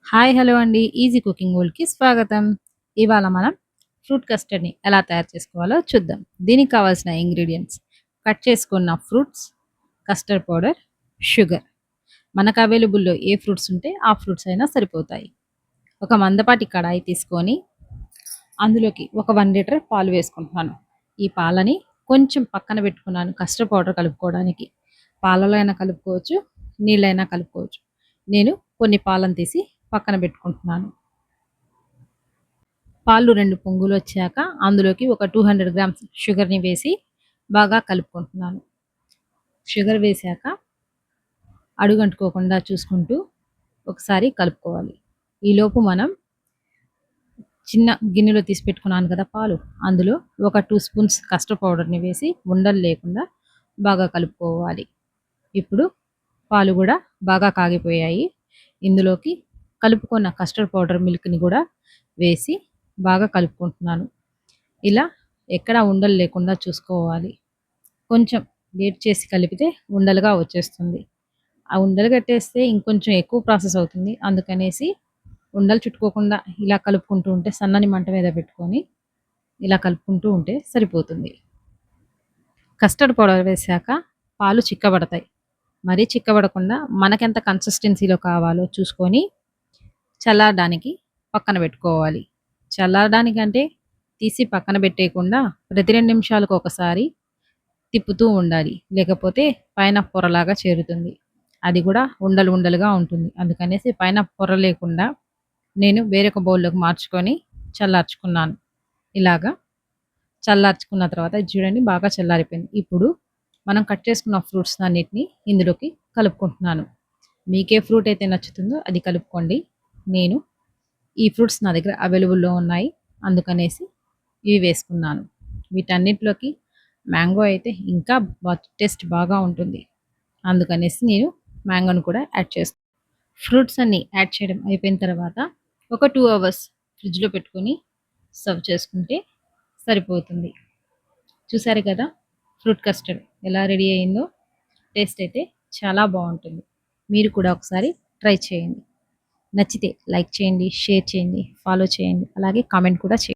Hi hello అండి. Easy cooking వరల్డ్‌కి స్వాగతం. ఇవాళ మనం ఫ్రూట్ కస్టర్డ్‌ని ఎలా తయారు చేసుకోవాలో చూద్దాం. దీనికి కావాల్సిన ఇంగ్రీడియెంట్స్ కట్ చేసుకున్న ఫ్రూట్స్, కస్టర్డ్ పౌడర్, షుగర్. మనకు అవైలబుల్‌లో ఏ ఫ్రూట్స్ ఉంటే ఆ ఫ్రూట్స్ అయినా సరిపోతాయి. ఒక మందపాటి కడాయి తీసుకొని అందులోకి ఒక 1 లీటర్ పాలు వేసుకుంటున్నాను. ఈ పాలని కొంచెం పక్కన పెట్టుకున్నాను కస్టర్డ్ పౌడర్ కలుపుకోవడానికి. పాలలో అయినా కలుపుకోవచ్చు, నీళ్ళైనా కలుపుకోవచ్చు. నేను కొన్ని పాలను తీసి పక్కన పెట్టుకుంటున్నాను. పాలు 2 పొంగులొచ్చాక అందులోకి ఒక 200 గ్రామ్స్ షుగర్‌ని వేసి బాగా కలుపుకుంటున్నాను. షుగర్ వేశాక అడుగంటుకోకుండా చూసుకుంటూ ఒకసారి కలుపుకోవాలి. ఈలోపు మనం చిన్న గిన్నెలో తీసి పెట్టుకున్నాను కదా పాలు, అందులో ఒక 2 స్పూన్స్ కస్టర్డ్ పౌడర్‌ని వేసి ఉండలు లేకుండా బాగా కలుపుకోవాలి. ఇప్పుడు పాలు గూడా బాగా కాగిపోయాయి. ఇందులోకి కలుపుకున్న కస్టర్డ్ పౌడర్ మిల్క్‌ని గూడా వేసి బాగా కలుపుకుంటున్నాను. ఇలా ఎక్కడ ఉండలు లేకుండా చూసుకోవాలి. కొంచెం వేడి చేసి కలిపితే ఉండలుగా వచ్చేస్తుంది. ఆ ఉండలు కట్టేస్తే ఇంకొంచెం ఎక్కువ ప్రాసెస్ అవుతుంది. అందుకనేసి ఉండలు చుట్టుకోకుండా ఇలా కలుపుకుంటూ ఉంటే సన్నని మంట మీద పెట్టుకొని ఇలా కలుపుకుంటూ ఉంటే సరిపోతుంది. కస్టర్డ్ పౌడర్ వేశాక పాలు చిక్కబడతాయి. మరీ చిక్కబడకుండా మనకెంత కన్సిస్టెన్సీలో కావాలో చూసుకొని చల్లారడానికి పక్కన పెట్టుకోవాలి. చల్లారడానికంటే తీసి పక్కన పెట్టేయకుండా ప్రతి 2 నిమిషాలకు ఒకసారి తిప్పుతూ ఉండాలి. లేకపోతే పైన పొరలాగా చేరుతుంది. అది కూడా ఉండలు ఉండలుగా ఉంటుంది. అందుకనేసి పైన పొర లేకుండా నేను వేరొక బౌల్‌లోకి మార్చుకొని చల్లార్చుకున్నాను. ఇలాగా చల్లార్చుకున్న తర్వాత ఇది చూడండి బాగా చల్లారిపోయింది. ఇప్పుడు మనం కట్ చేసుకున్న ఫ్రూట్స్ అన్నిటిని ఇందులోకి కలుపుకుంటున్నాను. మీకే ఫ్రూట్ అయితే నచ్చుతుందో అది కలుపుకోండి. నేను ఈ ఫ్రూట్స్ నా దగ్గర అవైలబుల్‌లో ఉన్నాయి. అందుకనేసి ఇవి వేసుకున్నాను. వీటన్నిటిలోకి మ్యాంగో అయితే ఇంకా టేస్ట్ బాగా ఉంటుంది. అందుకనేసి నేను మ్యాంగోని కూడా యాడ్ చేస్తాను. ఫ్రూట్స్ అన్నీ యాడ్ చేయడం అయిపోయిన తర్వాత ఒక 2 అవర్స్ ఫ్రిడ్జ్‌లో పెట్టుకొని సర్వ్ చేసుకుంటే సరిపోతుంది. చూసారు కదా! ఫ్రూట్ కస్టర్డ్ ఎలా రెడీ అయిందో. టేస్ట్ అయితే చాలా బావుంటుంది. మీరు కూడా ఒకసారి ట్రై చేయండి. నచ్చితే లైక్ చేయండి, షేర్ చేయండి, ఫాలో చేయండి. అలాగే కామెంట్ కూడా చేయండి.